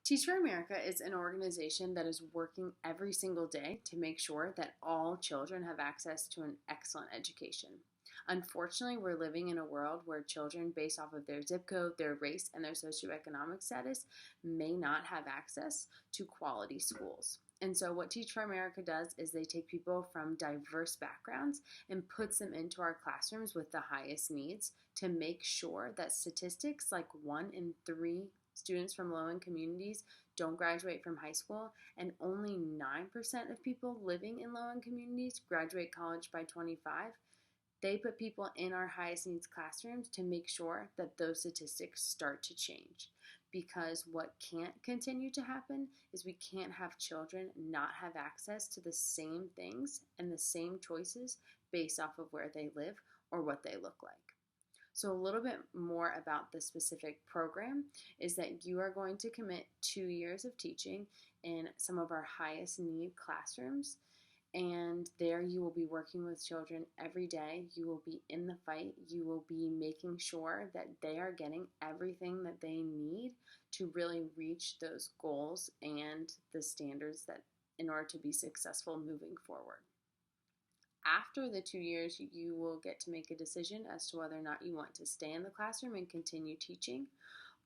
Teach for America is an organization that is working every single day to make sure that all children have access to an excellent education. Unfortunately, we're living in a world where children, based off of their zip code, their race, and their socioeconomic status, may not have access to quality schools. And so, what Teach for America does is they take people from diverse backgrounds and puts them into our classrooms with the highest needs to make sure that statistics like 1 in 3 students from low-income communities don't graduate from high school, and only 9% of people living in low-income communities graduate college by 25. They put people in our highest needs classrooms to make sure that those statistics start to change. Because what can't continue to happen is we can't have children not have access to the same things and the same choices based off of where they live or what they look like. So a little bit more about the specific program is that you are going to commit 2 years of teaching in some of our highest need classrooms. And there you will be working with children every day. You will be in the fight. You will be making sure that they are getting everything that they need to really reach those goals and the standards that in order to be successful moving forward. After the 2 years, you will get to make a decision as to whether or not you want to stay in the classroom and continue teaching,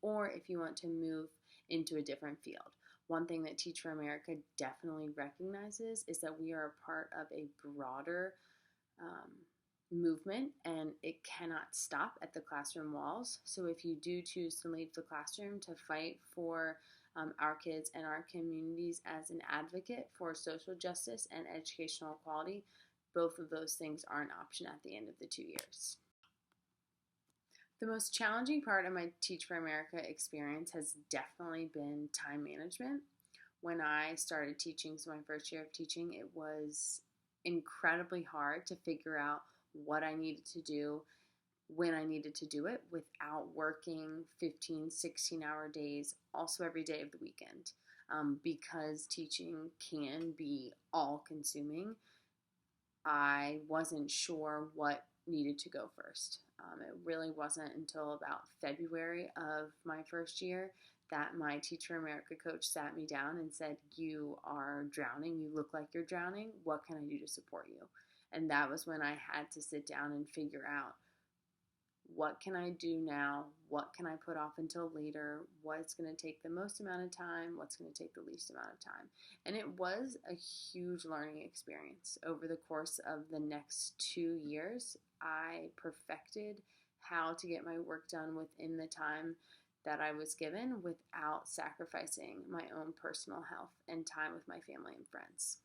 or if you want to move into a different field. One thing that Teach for America definitely recognizes is that we are a part of a broader movement, and it cannot stop at the classroom walls. So if you do choose to leave the classroom to fight for our kids and our communities as an advocate for social justice and educational equality, both of those things are an option at the end of the 2 years. The most challenging part of my Teach for America experience has definitely been time management. When I started teaching, so my first year of teaching, it was incredibly hard to figure out what I needed to do, when I needed to do it without working 15, 16-hour days, also every day of the weekend, because teaching can be all-consuming. I wasn't sure what needed to go first. It really wasn't until about February of my first year that my Teach for America coach sat me down and said, "You are drowning. You look like you're drowning. What can I do to support you?" And that was when I had to sit down and figure out, what can I do now? What can I put off until later? What's going to take the most amount of time? What's going to take the least amount of time? And it was a huge learning experience. Over the course of the next 2 years, I perfected how to get my work done within the time that I was given without sacrificing my own personal health and time with my family and friends.